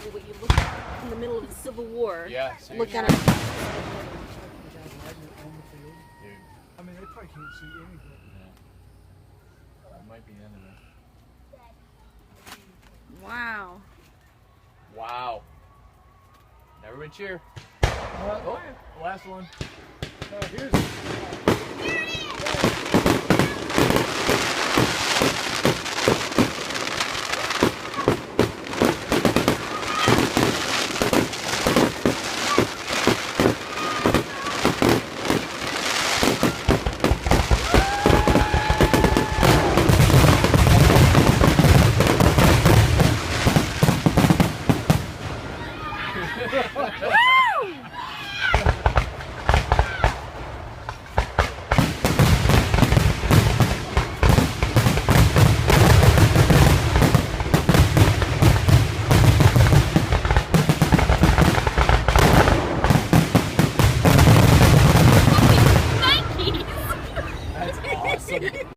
exactly what you look at in the middle of the Civil War. Yeah, Look at seriously. it. Dude, I mean, they probably can't see anything. yeah. It might be the end of it. Wow. Wow. Everybody cheer. Oh, Oh, last one. here's